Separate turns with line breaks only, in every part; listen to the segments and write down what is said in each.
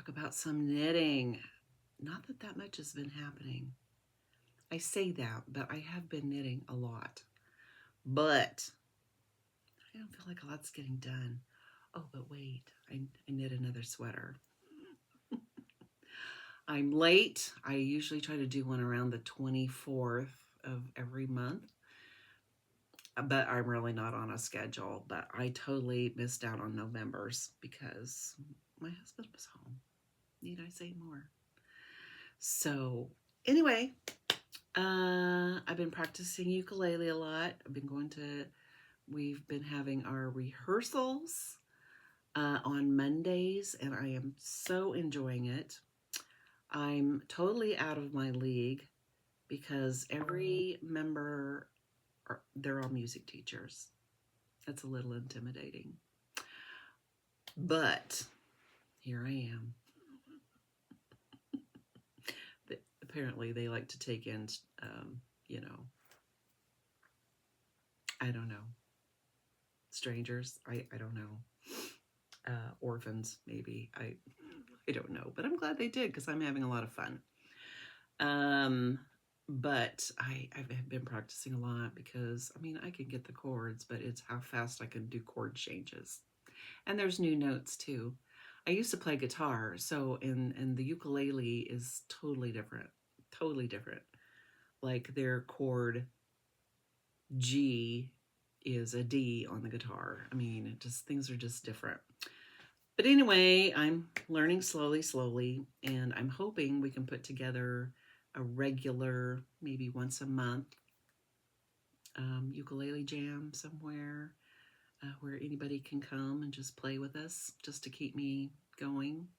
about some knitting. Not that that much has been happening. I say that, but I have been knitting a lot. But I don't feel like a lot's getting done. Oh, but wait, I knit another sweater. I'm late. I usually try to do one around the 24th of every month, but I'm really not on a schedule. But I totally missed out on November's because my husband was home. Need I say more? So anyway, I've been practicing ukulele a lot. We've been having our rehearsals on Mondays, and I am so enjoying it. I'm totally out of my league because every member, they're all music teachers. That's a little intimidating. But here I am. Apparently they like to take in, I don't know, strangers. I don't know. Orphans, maybe. I don't know. But I'm glad they did because I'm having a lot of fun. But I've been practicing a lot because, I can get the chords, but it's how fast I can do chord changes. And there's new notes too. I used to play guitar, so and the ukulele is totally different. Totally different. Like their chord G is a D on the guitar. Things are just different. But anyway, I'm learning slowly, and I'm hoping we can put together a regular, maybe once a month, ukulele jam somewhere where anybody can come and just play with us, just to keep me going.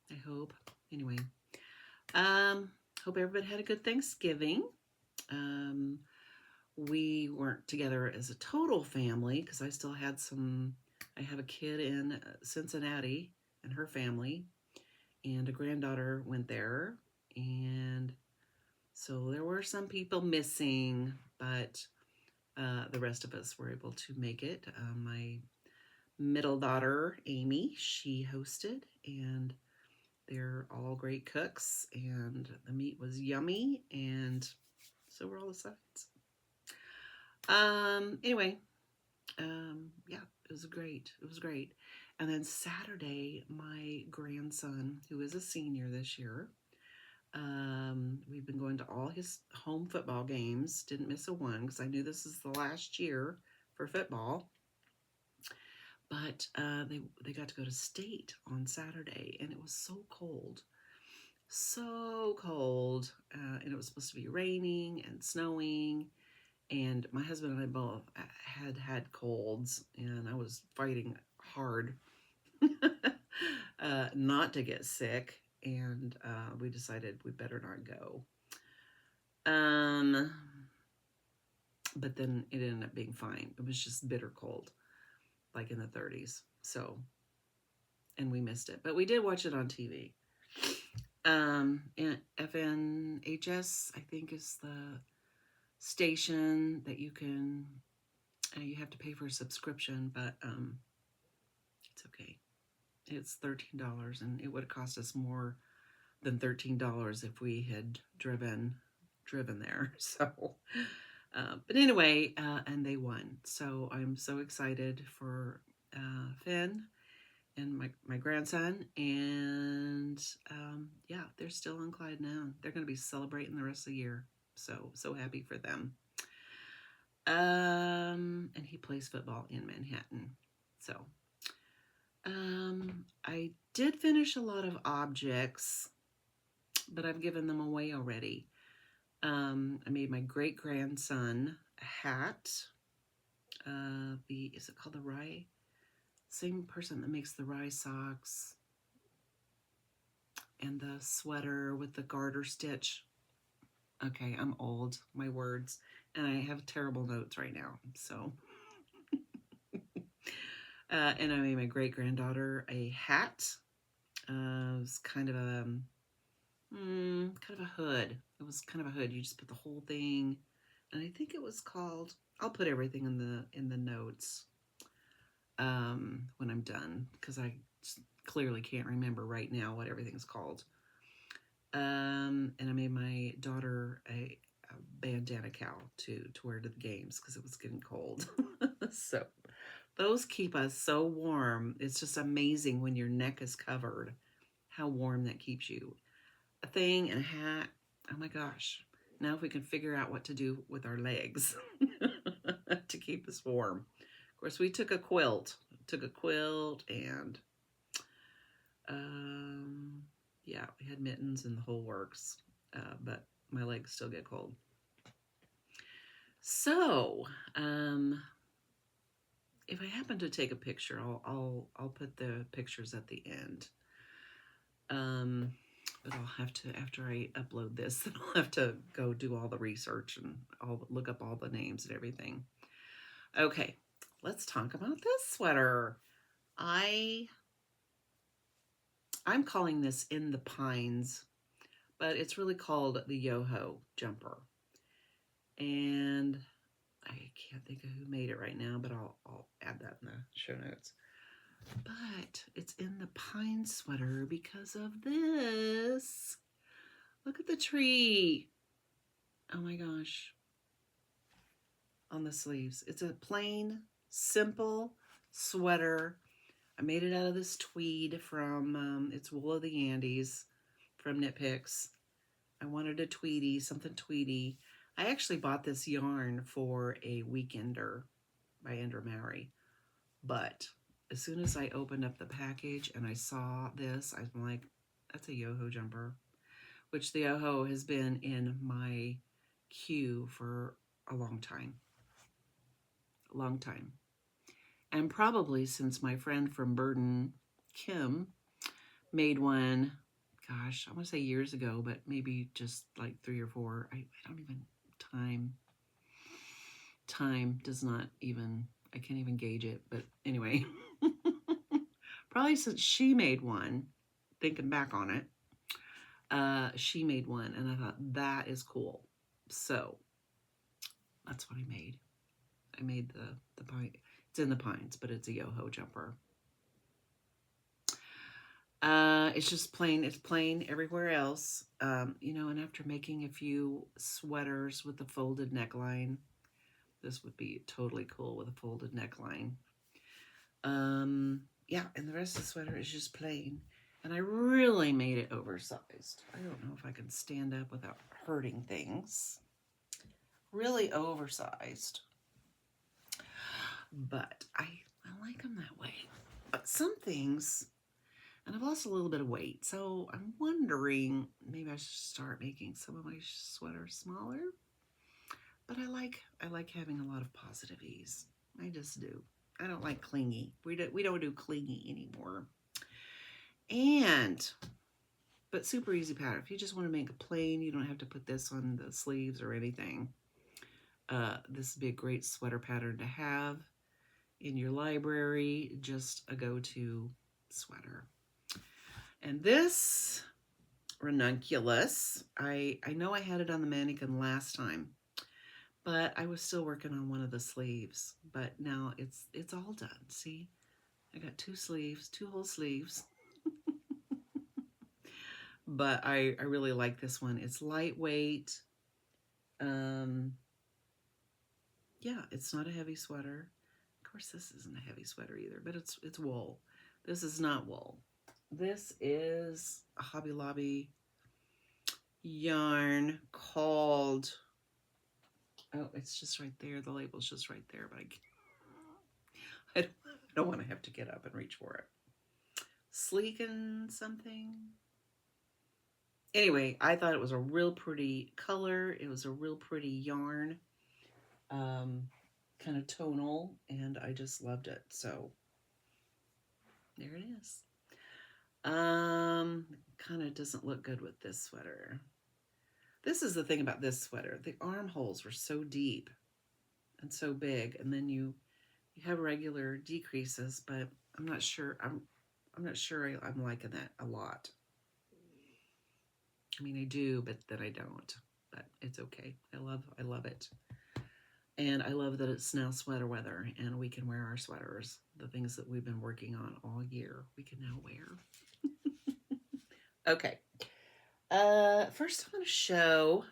I hope. Anyway, hope everybody had a good Thanksgiving. We weren't together as a total family because I have a kid in Cincinnati and her family, and a granddaughter went there. And so there were some people missing, but the rest of us were able to make it. My middle daughter, Amy, she hosted, and they're all great cooks, and the meat was yummy, and so were all the sides. Anyway, yeah, it was great. It was great. And then Saturday, my grandson, who is a senior this year, we've been going to all his home football games. Didn't miss a one because I knew this is the last year for football. But they got to go to state on Saturday, and it was so cold. So cold. And it was supposed to be raining and snowing. And my husband and I both had colds, and I was fighting hard not to get sick. And we decided we better not go. But then it ended up being fine. It was just bitter cold, like in the 30s. So, and we missed it, but we did watch it on TV. And FNHS, I think, is the station that you can. You have to pay for a subscription, but it's okay. It's $13, and it would have cost us more than $13 if we had driven there. So, but anyway, and they won. So I'm so excited for Finn and my grandson. And yeah, they're still on Clyde now. They're going to be celebrating the rest of the year. So happy for them. And he plays football in Manhattan. So I did finish a lot of objects, but I've given them away already. I made my great-grandson a hat. Is it called the rye? Same person that makes the rye socks and the sweater with the garter stitch. Okay, I'm old, my words, and I have terrible notes right now, so. And I made my great-granddaughter a hat. It was kind of a hood. It was kind of a hood. You just put the whole thing, and I think it was called. I'll put everything in the notes when I'm done, because I clearly can't remember right now what everything's called. And I made my daughter a bandana cowl to wear to the games because it was getting cold. So those keep us so warm. It's just amazing when your neck is covered, how warm that keeps you. A thing and a hat. Oh my gosh. Now if we can figure out what to do with our legs to keep us warm. Of course, we took a quilt. And yeah, we had mittens and the whole works. But my legs still get cold. So, if I happen to take a picture, I'll put the pictures at the end. But I'll have to, after I upload this, then I'll have to go do all the research and I'll look up all the names and everything. Okay, let's talk about this sweater. I'm calling this In the Pines, but it's really called the Yoho jumper. And I can't think of who made it right now, but I'll add that in the show notes. But it's In the Pine sweater because of this. Look at the tree. Oh my gosh. On the sleeves. It's a plain, simple sweater. I made it out of this tweed from, it's Wool of the Andes from Knit Picks. I wanted a tweedy, something tweedy. I actually bought this yarn for a Weekender by Ender Mary. But as soon as I opened up the package and I saw this, I'm like, that's a Yoho jumper, which the Yoho has been in my queue for a long time. And probably since my friend from Burden, Kim, made one, gosh, I want to say years ago, but maybe just like 3 or 4. I don't even, time does not even, I can't even gauge it. But anyway, probably since she made one, thinking back on it, she made one and I thought that is cool. So that's what I made. I made the pine. It's In the Pines, but it's a Yoho jumper. It's just plain. It's plain everywhere else. You know, and after making a few sweaters with a folded neckline, this would be totally cool with a folded neckline. Yeah, and the rest of the sweater is just plain. And I really made it oversized. I don't know if I can stand up without hurting things. Really oversized. But I like them that way. But some things, and I've lost a little bit of weight, so I'm wondering maybe I should start making some of my sweaters smaller. But I like having a lot of positive ease. I just do. I don't like clingy. We don't do clingy anymore. But super easy pattern. If you just want to make a plain, you don't have to put this on the sleeves or anything. This would be a great sweater pattern to have in your library, just a go-to sweater. And this Ranunculus, I know I had it on the mannequin last time, but I was still working on one of the sleeves. But now it's all done. See, I got 2 sleeves, 2 whole sleeves. But I really like this one. It's lightweight. Yeah, it's not a heavy sweater. Of course, this isn't a heavy sweater either, but it's wool. This is not wool. This is a Hobby Lobby yarn called, oh, it's just right there. The label's just right there, but I don't want to have to get up and reach for it. Sleek and something. Anyway, I thought it was a real pretty color. It was a real pretty yarn. Kind of tonal, and I just loved it. So there it is. Kind of doesn't look good with this sweater. This is the thing about this sweater. The armholes were so deep and so big, and then you have regular decreases, but I'm not sure. I'm not sure I'm liking that a lot. I mean, I do, but then I don't. But it's okay. I love it. And I love that it's now sweater weather and we can wear our sweaters. The things that we've been working on all year, we can now wear. Okay. First I'm going to show,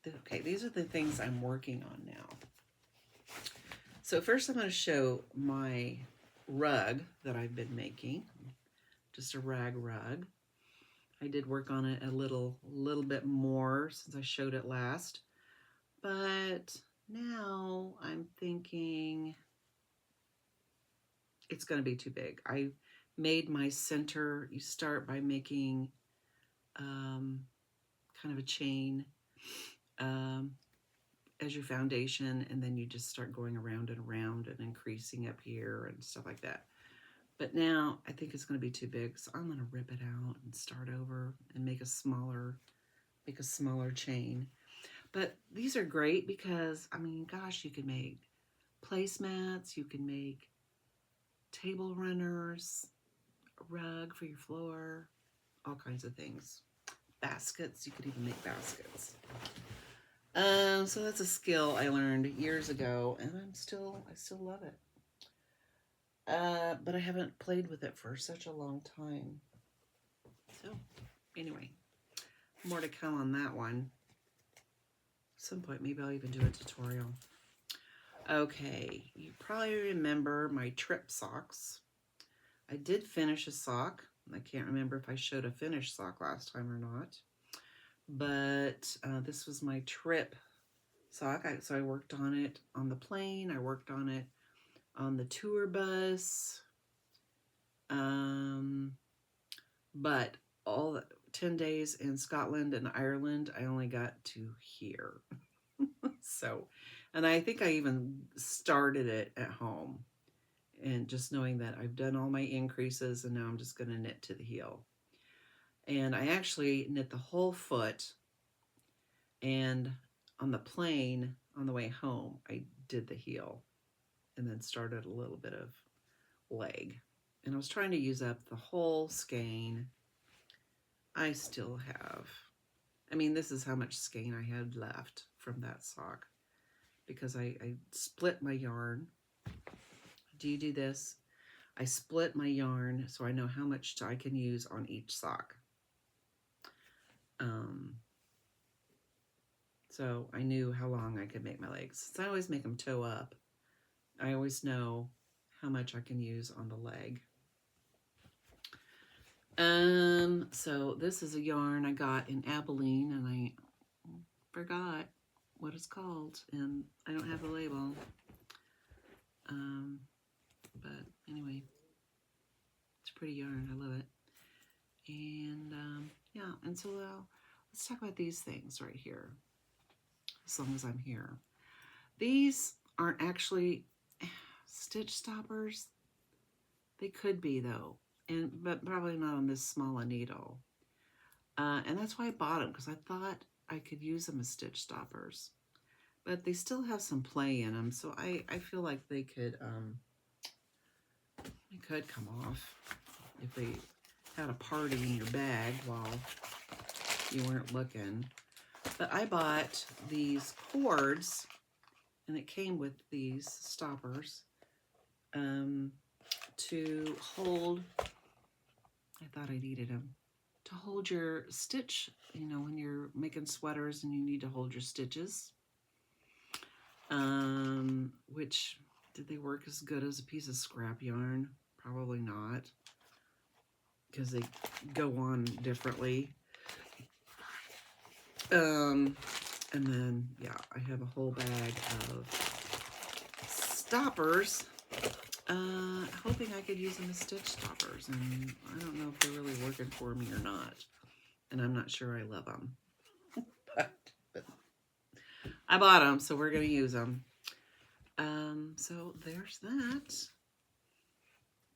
okay, these are the things I'm working on now. So first I'm going to show my rug that I've been making. Just a rag rug. I did work on it a little bit more since I showed it last. But now I'm thinking it's going to be too big. I made my center. You start by making kind of a chain as your foundation, and then you just start going around and around and increasing up here and stuff like that. But now I think it's going to be too big, so I'm going to rip it out and start over and make a smaller chain. But these are great because, I mean, gosh, you can make placemats, you can make table runners, a rug for your floor, all kinds of things. Baskets, you could even make baskets. So that's a skill I learned years ago, and I still love it. But I haven't played with it for such a long time. So anyway, more to come on that one. At some point, maybe I'll even do a tutorial. Okay, you probably remember my trip socks. I did finish a sock. I can't remember if I showed a finished sock last time or not. But this was my trip sock. So I worked on it on the plane. I worked on it on the tour bus. But all the 10 days in Scotland and Ireland, I only got to here. So, and I think I even started it at home. And just knowing that I've done all my increases and now I'm just going to knit to the heel. And I actually knit the whole foot, and on the plane on the way home I did the heel and then started a little bit of leg. And I was trying to use up the whole skein. I still have, I mean, this is how much skein I had left from that sock because I split my yarn. Do you do this? I split my yarn so I know how much I can use on each sock. So I knew how long I could make my legs. Since I always make them toe up, I always know how much I can use on the leg. So this is a yarn I got in Abilene, and I forgot what it's called, and I don't have the label. But anyway, it's a pretty yarn. I love it. And yeah, and so let's talk about these things right here, as long as I'm here. These aren't actually stitch stoppers. They could be though, but probably not on this small a needle. And that's why I bought them, because I thought I could use them as stitch stoppers. But they still have some play in them, so I feel like they could come off if they had a party in your bag while you weren't looking. But I bought these cords, and it came with these stoppers to hold, I thought I needed them, to hold your stitch, you know, when you're making sweaters and you need to hold your stitches. Which, did they work as good as a piece of scrap yarn? Probably not, because they go on differently. And then, yeah, I have a whole bag of stoppers, hoping I could use them as stitch stoppers, and I don't know if they're really working for me or not, and I'm not sure I love them, but I bought them, so we're going to use them. So there's that.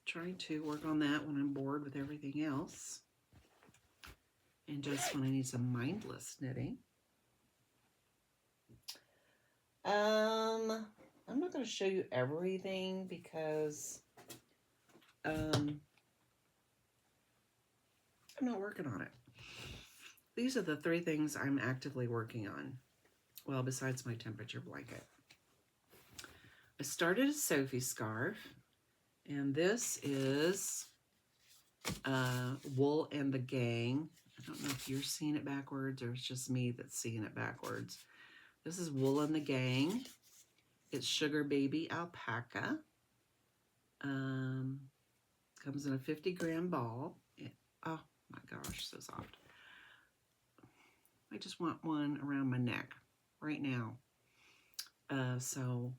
Trying to work on that when I'm bored with everything else, and just when I need some mindless knitting. I'm not going to show you everything because I'm not working on it. These are the 3 things I'm actively working on. Well, besides my temperature blanket. I started a Sophie Scarf, and this is Wool and the Gang. I don't know if you're seeing it backwards or it's just me that's seeing it backwards. This is Wool and the Gang. It's Sugar Baby Alpaca. Comes in a 50-gram ball. Oh my gosh, so soft. I just want one around my neck right now. So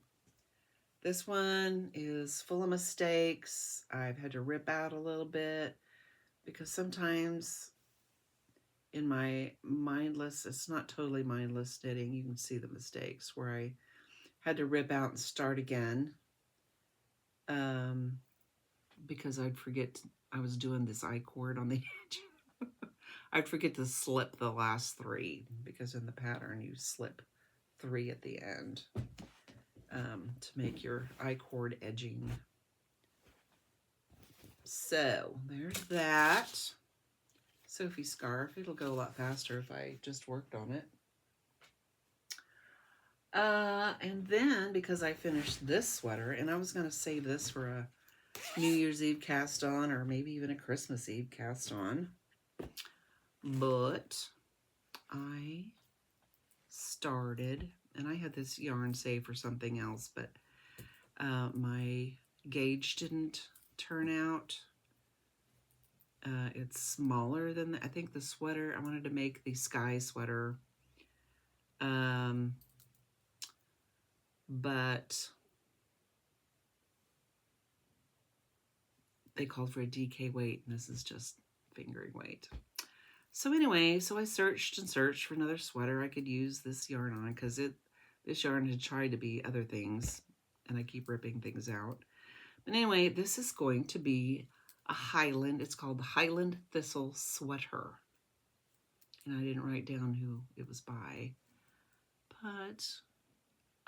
this one is full of mistakes. I've had to rip out a little bit because sometimes in my mindless, it's not totally mindless knitting, you can see the mistakes where I had to rip out and start again because I'd forget I was doing this I-cord on the edge. I'd forget to slip the last 3 because in the pattern you slip 3 at the end to make your I-cord edging. So there's that. Sophie Scarf. It'll go a lot faster if I just worked on it. And then, because I finished this sweater, and I was going to save this for a New Year's Eve cast on, or maybe even a Christmas Eve cast on, but I started, and I had this yarn saved for something else, but my gauge didn't turn out. It's smaller than, I think the sweater, I wanted to make the sky sweater, but they called for a DK weight, and this is just fingering weight. So anyway, so I searched and searched for another sweater I could use this yarn on, because this yarn had tried to be other things, and I keep ripping things out. But anyway, this is going to be a Highland. It's called the Highland Thistle Sweater. And I didn't write down who it was by. But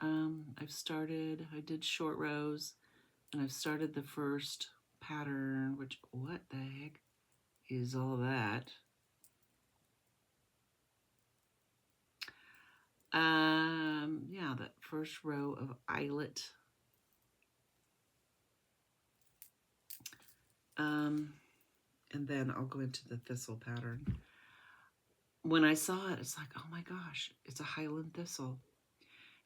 I did short rows, and I've started the first pattern, which, what the heck is all that? Yeah, that first row of eyelet. And then I'll go into the thistle pattern. When I saw it, it's like, oh my gosh, it's a Highland thistle.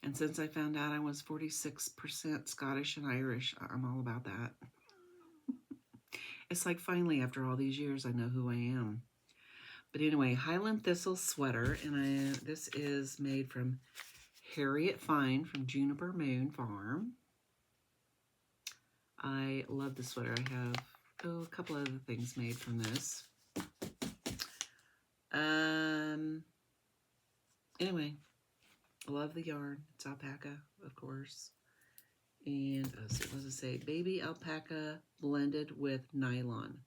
And since I found out I was 46% Scottish and Irish, I'm all about that. It's like finally, after all these years, I know who I am. But anyway, Highland Thistle Sweater, and this is made from Harriet Fine from Juniper Moon Farm. I love the sweater. I have a couple other things made from this. Anyway, I love the yarn. It's alpaca, of course. And so what does it say? Baby alpaca blended with nylon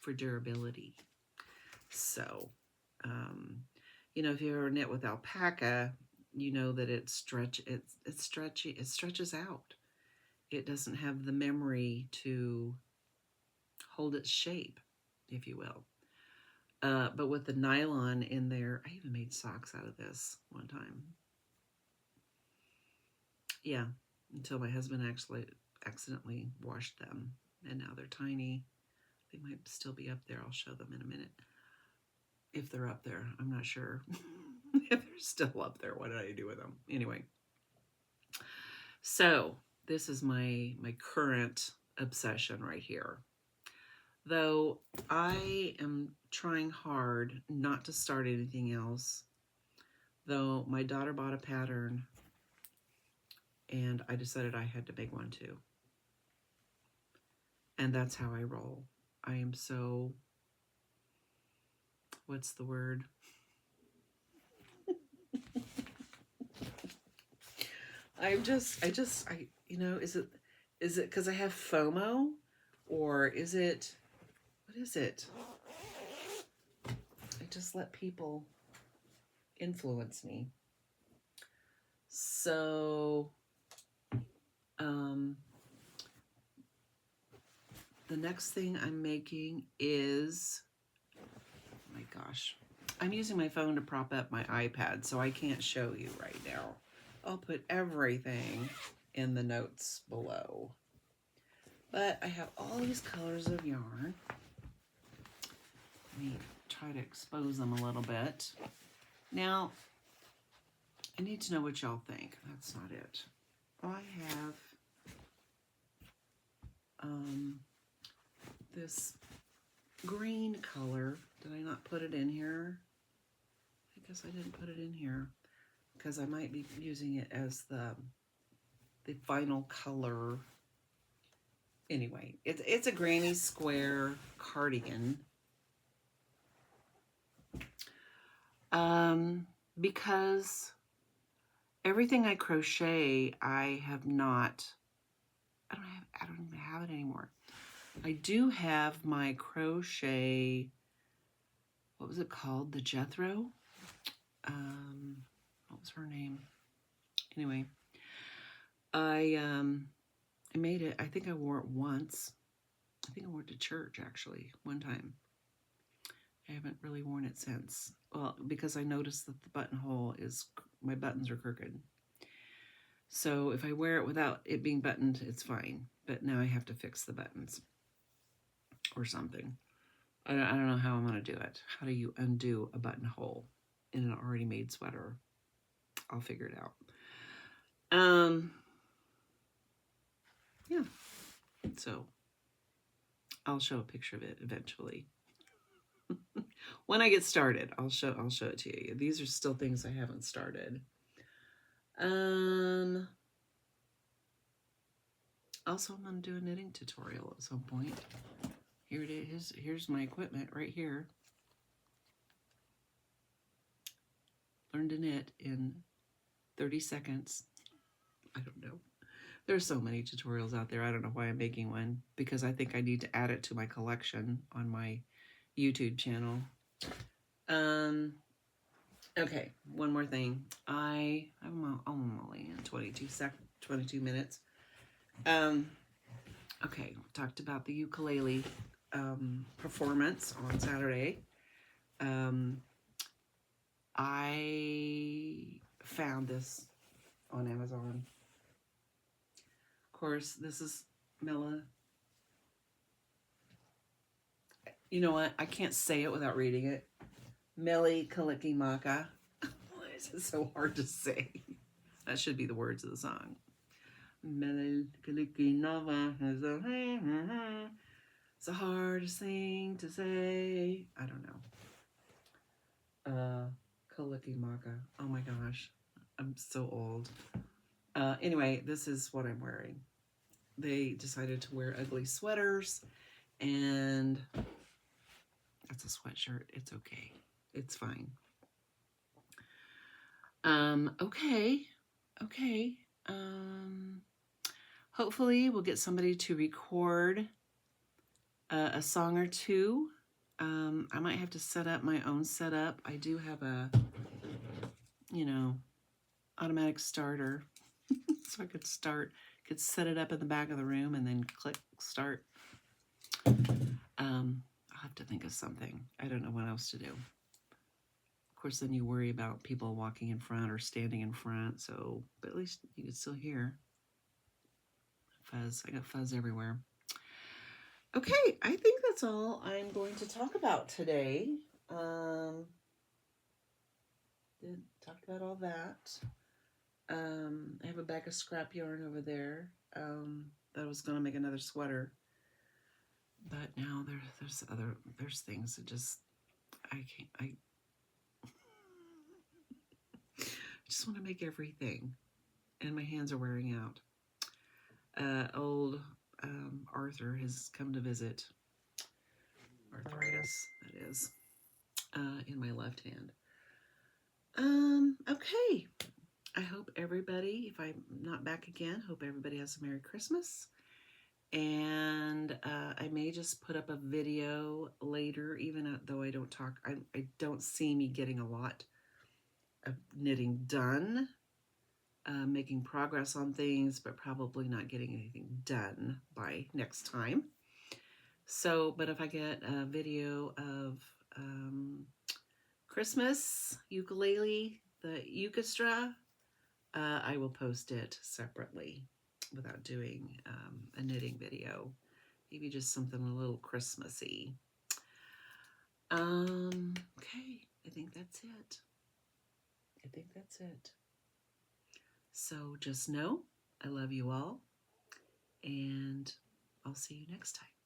for durability. So, you know, if you ever knit with alpaca, you know that it's stretchy. It stretches out. It doesn't have the memory to hold its shape, if you will. But with the nylon in there, I even made socks out of this one time. Yeah, until my husband actually accidentally washed them, and now they're tiny. They might still be up there. I'll show them in a minute. If they're up there, I'm not sure. If they're still up there, what did I do with them? Anyway, so this is my current obsession right here. Though I am trying hard not to start anything else, though my daughter bought a pattern and I decided I had to make one too. And that's how I roll. I am so, what's the word? You know, is it because I have FOMO, or is it, what is it? I just let people influence me. So, the next thing I'm making is, oh my gosh, I'm using my phone to prop up my iPad, so I can't show you right now. I'll put everything in the notes below. But I have all these colors of yarn. Let me try to expose them a little bit. Now, I need to know what y'all think. That's not it. I have this green color. Did I not put it in here? I guess I didn't put it in here because I might be using it as the final color. Anyway, it's a granny square cardigan. Because everything I crochet, I don't even have it anymore. I do have my crochet, what was it called? The Jethro? What was her name? Anyway, I made it. I think I wore it once. I think I wore it to church actually one time. I haven't really worn it since. Well, because I noticed that the buttonhole my buttons are crooked. So if I wear it without it being buttoned, it's fine. But now I have to fix the buttons or something. I don't know how I'm going to do it. How do you undo a buttonhole in an already made sweater? I'll figure it out. Yeah. So I'll show a picture of it eventually. When I get started, I'll show it to you. These are still things I haven't started. Also, I'm going to do a knitting tutorial at some point. Here it is. Here's my equipment right here. Learn to knit in 30 seconds. I don't know. There's so many tutorials out there. I don't know why I'm making one, because I think I need to add it to my collection on my YouTube channel. Okay, one more thing. I'm only in 22 minutes. Okay, talked about the ukulele performance on Saturday. I found this on Amazon. Of course, this is Mela. You know what? I can't say it without reading it. Meli Kalikimaka. Why is it so hard to say? That should be the words of the song. Meli Kalikimaka. It's the hardest thing to say. I don't know. Kalikimaka. Oh my gosh. I'm so old. Anyway, this is what I'm wearing. They decided to wear ugly sweaters, and that's a sweatshirt. It's okay. It's fine. Okay. Hopefully we'll get somebody to record a song or two. I might have to set up my own setup. I do have a, automatic starter. So I could set it up in the back of the room and then click start. I'll have to think of something. I don't know what else to do. Of course, then you worry about people walking in front or standing in front. So, but at least you can still hear. Fuzz. I got fuzz everywhere. Okay, I think that's all I'm going to talk about today. Talked about all that. I have a bag of scrap yarn over there. That I was going to make another sweater. But now there's things that just, I just want to make everything. And my hands are wearing out. Old Arthur has come to visit. Arthritis, that is, in my left hand. Okay. I hope everybody, if I'm not back again, hope everybody has a Merry Christmas. And I may just put up a video later, even though I don't talk. I don't see me getting a lot of knitting done. Making progress on things, but probably not getting anything done by next time. So, but if I get a video of Christmas ukulele, the Ukestra, I will post it separately. without doing a knitting video. Maybe just something a little Christmassy. Okay, I think that's it. I think that's it. So just know I love you all, and I'll see you next time.